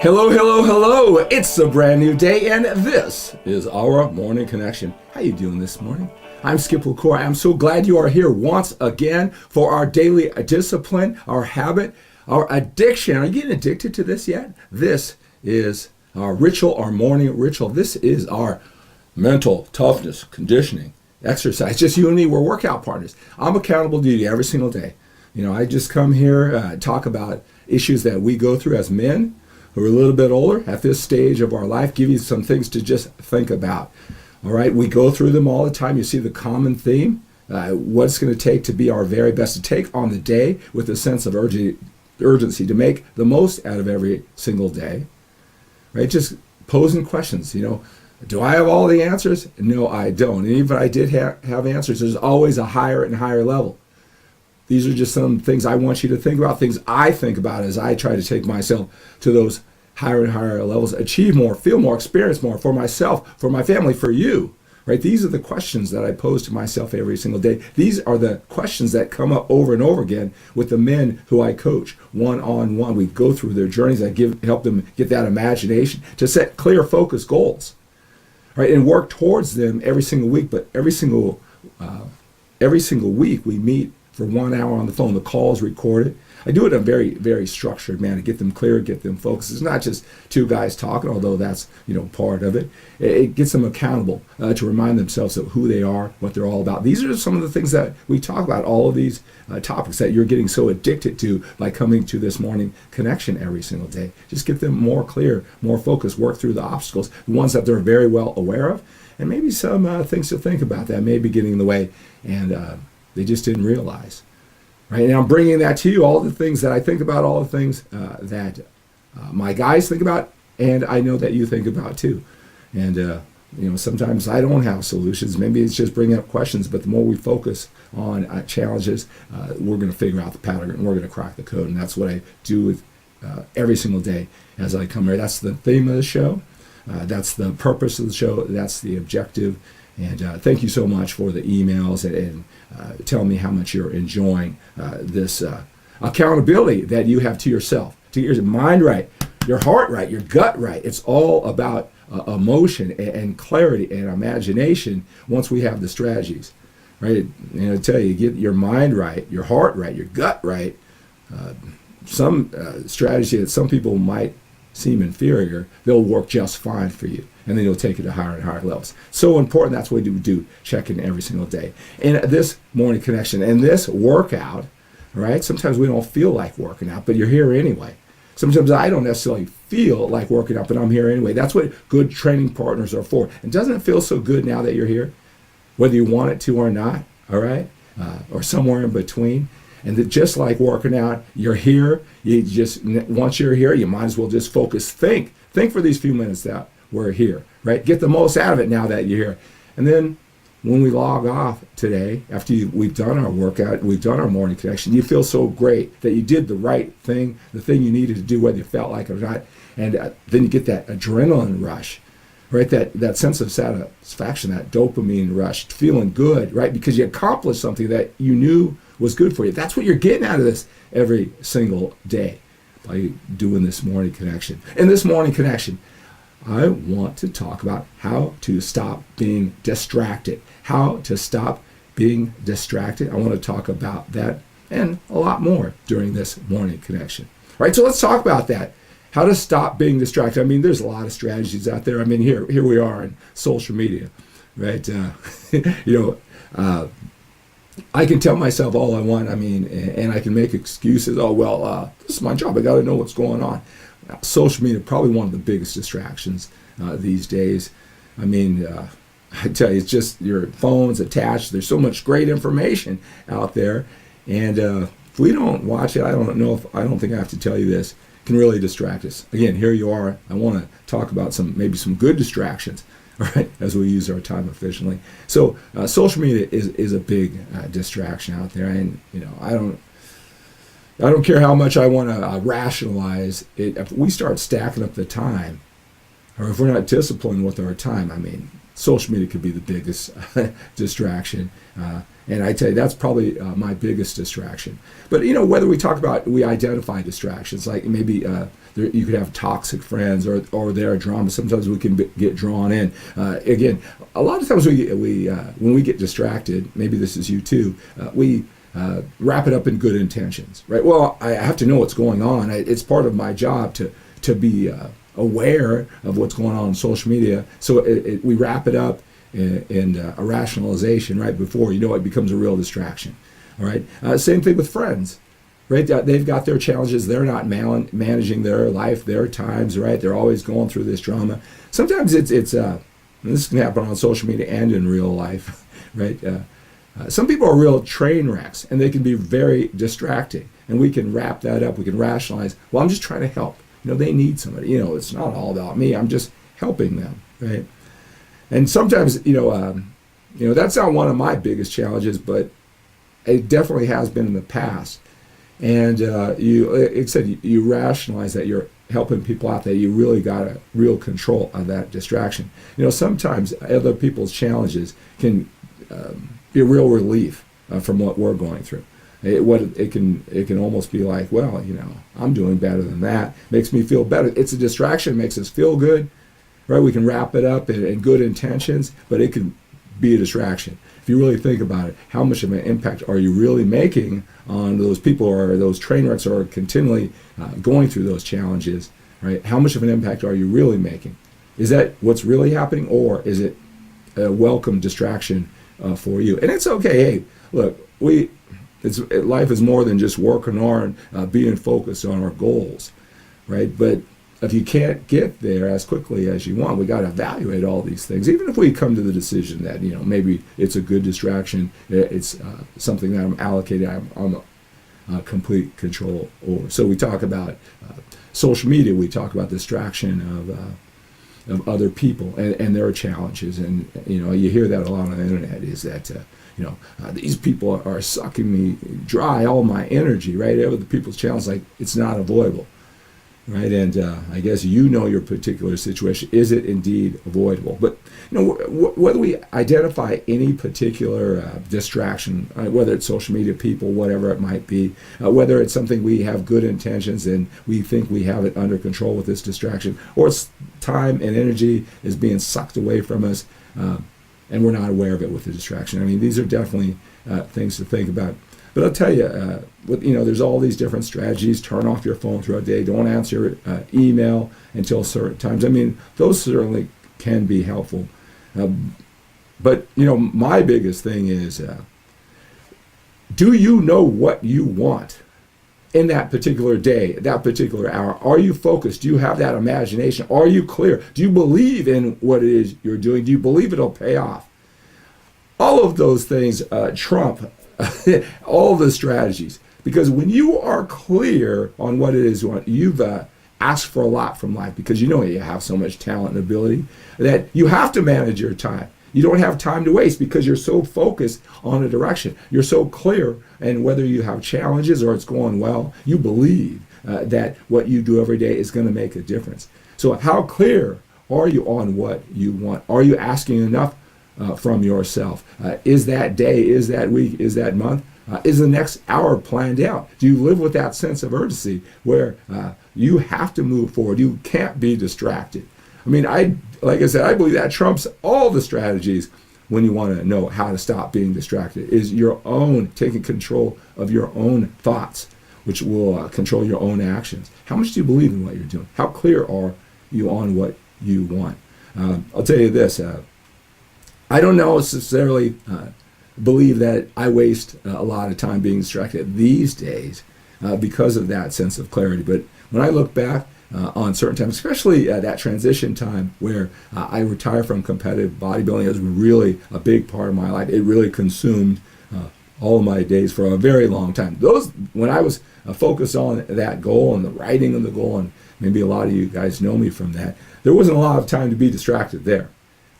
Hello, hello, hello. It's a brand new day and this is our morning connection. How you doing this morning? I'm Skip LaCour. I'm so glad you are here once again for our daily discipline, our habit, our addiction. Are you getting addicted to this yet? This is our ritual, our morning ritual. This is our mental toughness, conditioning, exercise. Just you and me, we're workout partners. I'm accountable to you every single day. You know, I just come here, talk about issues that we go through as men who are a little bit older at this stage of our life, give you some things to just think about. All right, we go through them all the time. You see the common theme, what it's going to take to be our very best, to take on the day with a sense of urgency, to make the most out of every single day. Right, just posing questions, you know. Do I have all the answers? No, I don't. And even if I did have answers, there's always a higher and higher level. These are just some things I want you to think about, things I think about as I try to take myself to those higher and higher levels, achieve more, feel more, experience more for myself, for my family, for you, right? These are the questions that I pose to myself every single day. These are the questions that come up over and over again with the men who I coach one-on-one. We go through their journeys. I help them get that imagination to set clear, focused goals, right? And work towards them every single week. But every single week we meet for 1 hour on the phone. The call is recorded. I do it in a very, very structured manner, get them clear, get them focused. It's not just two guys talking, although that's, you know, part of it. It gets them accountable to remind themselves of who they are, what they're all about. These are some of the things that we talk about, all of these topics that you're getting so addicted to by coming to this morning connection every single day. Just get them more clear, more focused, work through the obstacles, the ones that they're very well aware of, and maybe some things to think about that may be getting in the way and they just didn't realize. Right, and I'm bringing that to you, all the things that I think about, all the things that my guys think about, and I know that you think about too. And you know, sometimes I don't have solutions. Maybe it's just bringing up questions. But the more we focus on challenges, we're going to figure out the pattern, and we're going to crack the code. And that's what I do with every single day as I come here. That's the theme of the show. That's the purpose of the show. That's the objective. And thank you so much for the emails and tell me how much you're enjoying this accountability that you have to yourself, to your mind right, your heart right, your gut right. It's all about emotion and clarity and imagination once we have the strategies, right? And I tell you, get your mind right, your heart right, your gut right. Some strategy that some people might seem inferior, they'll work just fine for you. And then you'll take it to higher and higher levels. So important, that's what we do, check in every single day. And this morning connection and this workout, right? Sometimes we don't feel like working out, but you're here anyway. Sometimes I don't necessarily feel like working out, but I'm here anyway. That's what good training partners are for. And doesn't it feel so good now that you're here? Whether you want it to or not, all right? Or somewhere in between. And that just like working out, you're here. You just, once you're here, you might as well just focus. Think for these few minutes that we're here, right? Get the most out of it now that you're here. And then when we log off today, after we've done our workout, we've done our morning connection, you feel so great that you did the right thing, the thing you needed to do, whether you felt like it or not. And then you get that adrenaline rush, right? That sense of satisfaction, that dopamine rush, feeling good, right? Because you accomplished something that you knew was good for you. That's what you're getting out of this every single day by doing this morning connection. In this morning connection, I want to talk about how to stop being distracted. How to stop being distracted. I want to talk about that and a lot more during this morning connection. All right, so let's talk about that. How to stop being distracted. I mean, there's a lot of strategies out there. I mean, here we are in social media, right? I can tell myself all I want. I mean, and I can make excuses. Oh, well, this is my job. I got to know what's going on. Social media, probably one of the biggest distractions these days. I mean, I tell you, it's just your phone's attached. There's so much great information out there. And if we don't watch it, I don't think I have to tell you this, it can really distract us. Again, here you are. I want to talk about maybe some good distractions, all right, as we use our time efficiently. So social media is a big distraction out there. And, you know, I don't care how much I want to rationalize it. If we start stacking up the time, or if we're not disciplined with our time, I mean, social media could be the biggest distraction. And I tell you, that's probably my biggest distraction. But whether we identify distractions, like maybe you could have toxic friends or their drama. Sometimes we can get drawn in. Again, a lot of times when we get distracted, maybe this is you too, we wrap it up in good intentions, right? Well, I have to know what's going on. It's part of my job to be aware of what's going on social media. So we wrap it up in a rationalization right before it becomes a real distraction. All right. Same thing with friends, right? They've got their challenges. They're not managing their life, their times, right? They're always going through this drama. Sometimes it's this can happen on social media and in real life, right? Some people are real train wrecks, and they can be very distracting. And we can wrap that up. We can rationalize. Well, I'm just trying to help. They need somebody. It's not all about me. I'm just helping them, right? And sometimes, that's not one of my biggest challenges, but it definitely has been in the past. And you rationalize that you're helping people out, that you really got a real control of that distraction. Sometimes other people's challenges can be a real relief from what we're going through. It can almost be like, well, I'm doing better than that. Makes me feel better. It's a distraction, makes us feel good. Right, we can wrap it up in good intentions, but it can be a distraction. If you really think about it, how much of an impact are you really making on those people or those train wrecks who are continually going through those challenges, right? How much of an impact are you really making? Is that what's really happening, or is it a welcome distraction for you? And it's okay. Hey, look, life is more than just working on being focused on our goals, right? But if you can't get there as quickly as you want, we got to evaluate all these things. Even if we come to the decision that maybe it's a good distraction, it's something that I'm allocated, I'm complete control over. So we talk about social media. We talk about distraction of other people and their challenges, and you hear that a lot on the internet. Is that these people are sucking me dry, all my energy, right? Other people's challenges, like it's not avoidable. Right, and I guess your particular situation. Is it indeed avoidable? But whether we identify any particular distraction, whether it's social media, people, whatever it might be, whether it's something we have good intentions and we think we have it under control with this distraction, or it's time and energy is being sucked away from us, and we're not aware of it with the distraction. I mean, these are definitely things to think about. But I'll tell you, there's all these different strategies. Turn off your phone throughout the day. Don't answer email until certain times. I mean, those certainly can be helpful. But my biggest thing is, do you know what you want in that particular day, that particular hour? Are you focused? Do you have that imagination? Are you clear? Do you believe in what it is you're doing? Do you believe it'll pay off? All of those things trump all the strategies, because when you are clear on what it is you want, you've asked for a lot from life, because you have so much talent and ability that you have to manage your time. You don't have time to waste because you're so focused on a direction. You're so clear, and whether you have challenges or it's going well, you believe that what you do every day is going to make a difference. So how clear are you on what you want? Are you asking enough from yourself? Is that day, is that week, is that month, is the next hour planned out? Do you live with that sense of urgency where you have to move forward? You can't be distracted. I mean, like I said, I believe that trumps all the strategies when you want to know how to stop being distracted, is your own taking control of your own thoughts, which will control your own actions. How much do you believe in what you're doing? How clear are you on what you want? I'll tell you this. I don't necessarily believe that I waste a lot of time being distracted these days because of that sense of clarity. But when I look back on certain times, especially that transition time where I retired from competitive bodybuilding, it was really a big part of my life. It really consumed all of my days for a very long time. When I was focused on that goal and the writing of the goal, and maybe a lot of you guys know me from that, there wasn't a lot of time to be distracted there.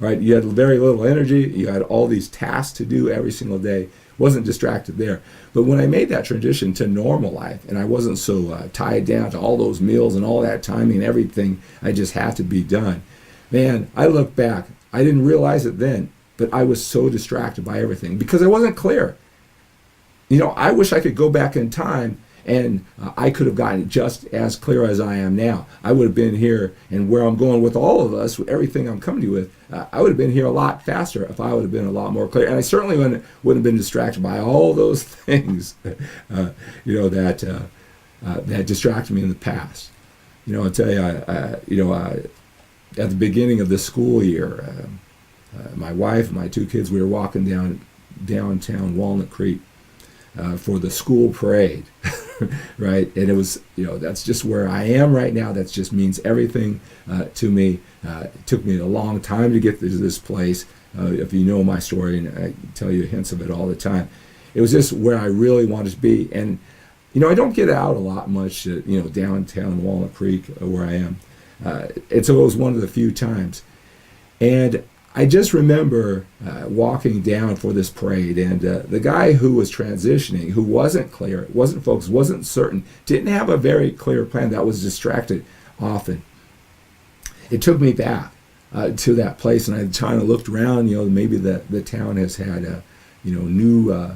Right? You had very little energy. You had all these tasks to do every single day. Wasn't distracted there. But when I made that transition to normal life, and I wasn't so tied down to all those meals and all that timing and everything I just had to be done, man, I look back. I didn't realize it then, but I was so distracted by everything because I wasn't clear. I wish I could go back in time and I could have gotten just as clear as I am now. I would have been here, and where I'm going with all of us, with everything I'm coming to you with, I would have been here a lot faster if I would have been a lot more clear. And I certainly wouldn't have been distracted by all those things, that distracted me in the past. I'll tell you, at the beginning of the school year, my wife and my two kids, we were walking downtown Walnut Creek for the school parade, right? And it was, that's just where I am right now. That just means everything to me. It took me a long time to get to this place. If you know my story, and I tell you hints of it all the time, it was just where I really wanted to be. And I don't get out a lot much, downtown Walnut Creek where I am. And so it was one of the few times. And I just remember walking down for this parade, and the guy who was transitioning, who wasn't clear, wasn't focused, wasn't certain, didn't have a very clear plan, that was distracted often. It took me back to that place, and I kind of looked around. Maybe the town has had new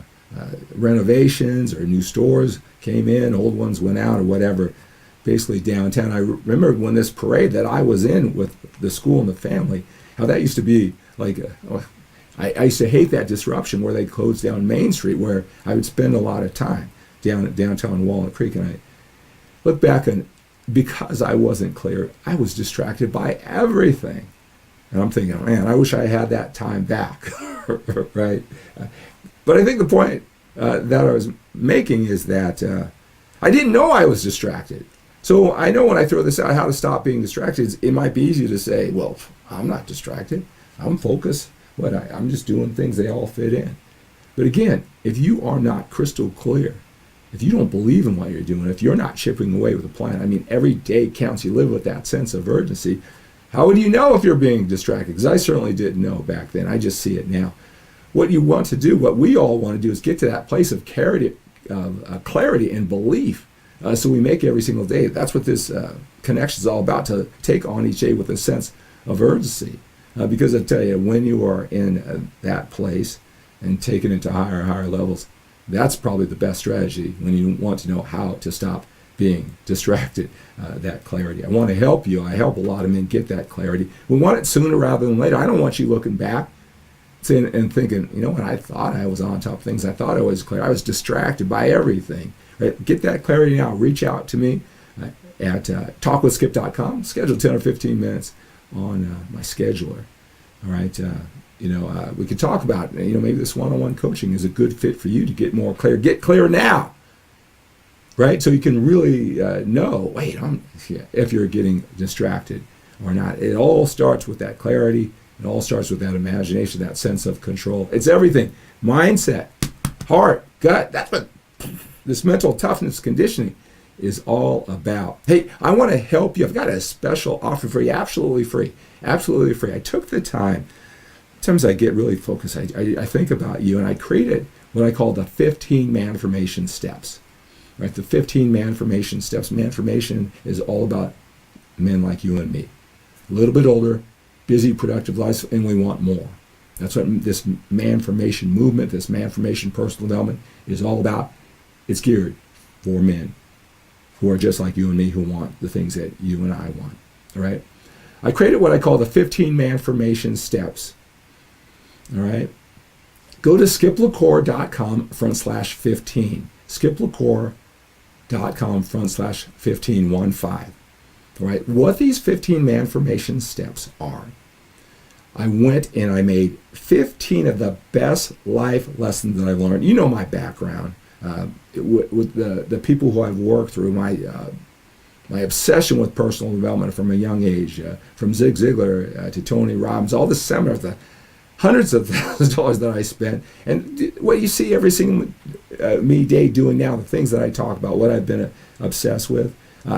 renovations or new stores came in, old ones went out, or whatever. Basically downtown. I remember when this parade that I was in with the school and the family, how that used to be like, I used to hate that disruption where they closed down Main Street, where I would spend a lot of time down at downtown Walnut Creek. And I look back, and because I wasn't clear, I was distracted by everything. And I'm thinking, man, I wish I had that time back, right? But I think the point that I was making is that I didn't know I was distracted. So I know when I throw this out, how to stop being distracted, it might be easy to say, well, I'm not distracted. I'm focused. I'm just doing things, they all fit in. But again, if you are not crystal clear, if you don't believe in what you're doing, if you're not chipping away with a plan, every day counts, you live with that sense of urgency, how would you know if you're being distracted? Because I certainly didn't know back then. I just see it now. What you want to do, what we all want to do, is get to that place of clarity and belief. So we make every single day. That's what this connection is all about, to take on each day with a sense of urgency. Because I tell you, when you are in that place and taken into higher and higher levels, that's probably the best strategy when you want to know how to stop being distracted, that clarity. I want to help you. I help a lot of men get that clarity. We want it sooner rather than later. I don't want you looking back and thinking, when I thought I was on top of things, I thought I was clear. I was distracted by everything. Right? Get that clarity now. Reach out to me at talkwithskip.com. Schedule 10 or 15 minutes on my scheduler. All right. We could talk about, maybe this one-on-one coaching is a good fit for you to get more clear. Get clear now. Right? So you can really know, if you're getting distracted or not. It all starts with that clarity. It all starts with that imagination, that sense of control. It's everything. Mindset, heart, gut. That's what this mental toughness conditioning is all about. Hey, I want to help you. I've got a special offer for you, absolutely free. Absolutely free. I took the time. Sometimes I get really focused. I think about you, and I created what I call the 15 MANformation Steps. Right? The 15 MANformation Steps. MANformation is all about men like you and me. A little bit older, busy, productive lives, and we want more. That's what this MANformation movement, this MANformation personal development is all about. It's geared for men who are just like you and me, who want the things that you and I want. All right? I created what I call the 15 MANformation Steps. All right? Go to skiplacour.com/15. skiplacour.com/1515. All right? What these 15 MANformation Steps are, I went and I made 15 of the best life lessons that I've learned. You know my background. With the people who I've worked through, my obsession with personal development from a young age, from Zig Ziglar to Tony Robbins, all the seminars, the hundreds of thousands of dollars that I spent, and what you see every single day doing now, the things that I talk about, what I've been obsessed with.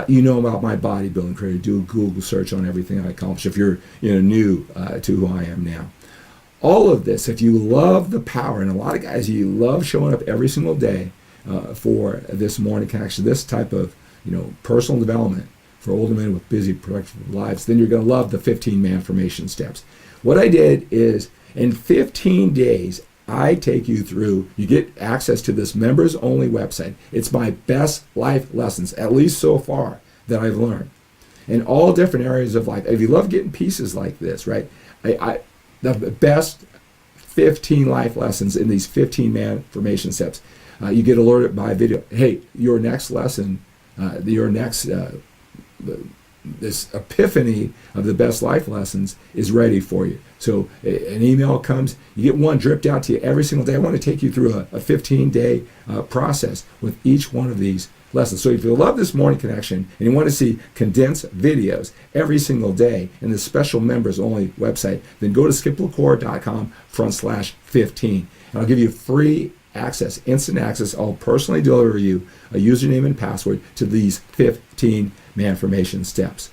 You know about my bodybuilding career. Do a Google search on everything I accomplish if you're new to who I am now. All of this, if you love the power, and a lot of guys, you love showing up every single day for this morning connection, this type of personal development for older men with busy, productive lives, then you're going to love the 15 MANformation Steps. What I did is, In 15 days, I take you through, you get access to this members only website. It's my best life lessons, at least so far, that I've learned in all different areas of life. If you love getting pieces like this, right? The best 15 life lessons in these 15 MANformation steps. You get alerted by video. Hey, your next lesson, this epiphany of the best life lessons is ready for you. So an email comes, you get one dripped out to you every single day. I want to take you through a 15-day process with each one of these lessons. So if you love this morning connection and you want to see condensed videos every single day in this special members only website, then go to skiplecore.com/15. And I'll give you free access, instant access. I'll personally deliver you a username and password to these 15 MANformation steps.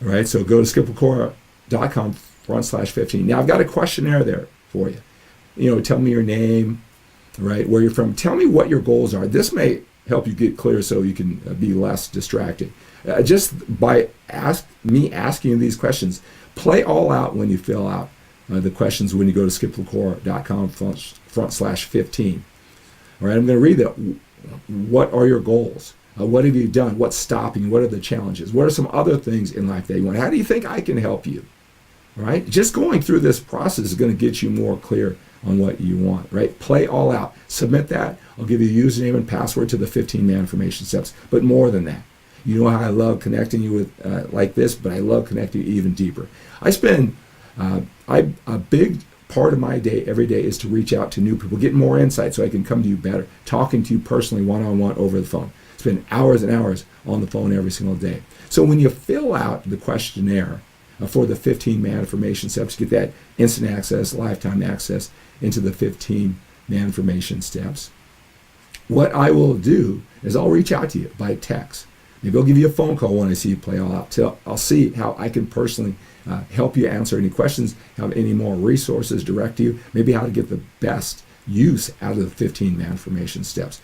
All right, so go to skiplecore.com/15. Now I've got a questionnaire there for you. Tell me your name, right, where you're from. Tell me what your goals are. This may help you get clear so you can be less distracted. Just by asking you these questions, play all out when you fill out the questions when you go to skiplecore.com/15. All right, I'm going to read that. What are your goals? What have you done? What's stopping? What are the challenges? What are some other things in life that you want? How do you think I can help you? All right, just going through this process is going to get you more clear on what you want, right? Play all out. Submit that. I'll give you a username and password to the 15 MANformation steps. But more than that, you know how I love connecting you with like this, but I love connecting you even deeper. I spend a big part of my day every day is to reach out to new people, get more insight so I can come to you better, talking to you personally one-on-one over the phone. Spend hours and hours on the phone every single day. So when you fill out the questionnaire for the 15 MANformation steps, you get that instant access, lifetime access into the 15 MANformation steps. What I will do is I'll reach out to you by text. Maybe I'll give you a phone call when I see you play all out. I'll see how I can personally help you answer any questions, have any more resources direct you, maybe how to get the best use out of the 15 MANformation steps.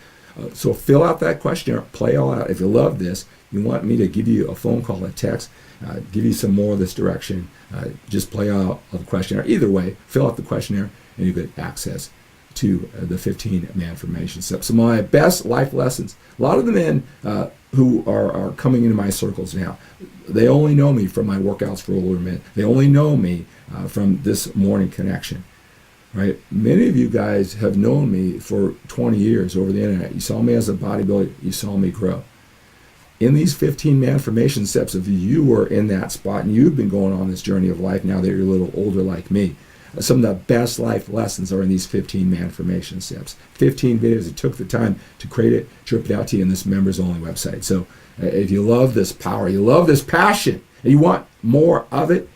So fill out that questionnaire, play all out. If you love this, you want me to give you a phone call, a text, give you some more of this direction, just play out the questionnaire. Either way, fill out the questionnaire and you get access to the 15 MANformation steps. So my best life lessons. A lot of the men who are coming into my circles now, they only know me from my workouts for older men. They only know me from this morning connection. Right? Many of you guys have known me for 20 years over the internet. You saw me as a bodybuilder. You saw me grow. In these 15 MANformation steps, if you were in that spot and you've been going on this journey of life now that you're a little older like me, some of the best life lessons are in these 15 MANformation steps. 15 videos. It took the time to create it, drip it out to you in this members only website. So if you love this power, you love this passion, and you want more of it,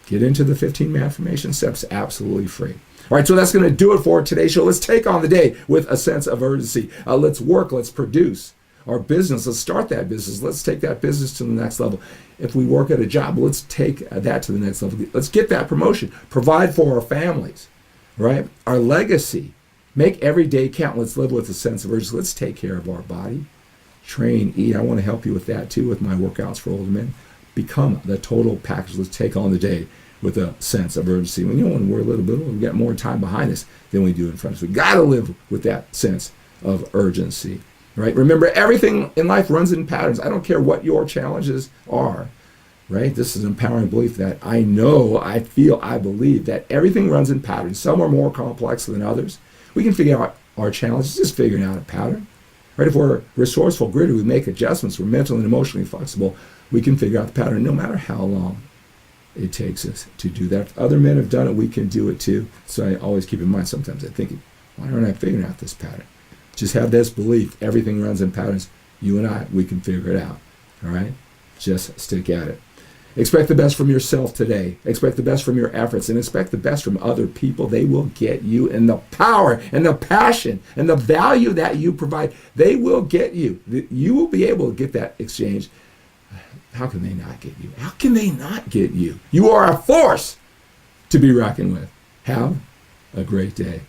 get into the 15 MANformation steps absolutely free. All right, so that's going to do it for today's show. Let's take on the day with a sense of urgency. Let's work, let's produce our business. Let's start that business. Let's take that business to the next level. If we work at a job, let's take that to the next level. Let's get that promotion. Provide for our families, right? Our legacy. Make every day count. Let's live with a sense of urgency. Let's take care of our body. Train, eat. I want to help you with that too, with my workouts for older men. Become the total package. Let's take on the day with a sense of urgency. When we're a little bit older, we got more time behind us than we do in front of us. We got to live with that sense of urgency, right? Remember, everything in life runs in patterns. I don't care what your challenges are, right? This is an empowering belief that I know, I feel, I believe that everything runs in patterns. Some are more complex than others. We can figure out our challenges, just figuring out a pattern, right? If we're resourceful, gritty, we make adjustments, we're mentally and emotionally flexible, we can figure out the pattern no matter how long it takes us to do that. If other men have done it, we can do it too. So I always keep in mind, sometimes I think, why aren't I figuring out this pattern? Just have this belief, everything runs in patterns. You and I, we can figure it out. All right? Just stick at it. Expect the best from yourself today. Expect the best from your efforts, and expect the best from other people. They will get you, and the power and the passion and the value that you provide, they will get you. You will be able to get that exchange. How can they not get you? How can they not get you? You are a force to be reckoned with. Have a great day.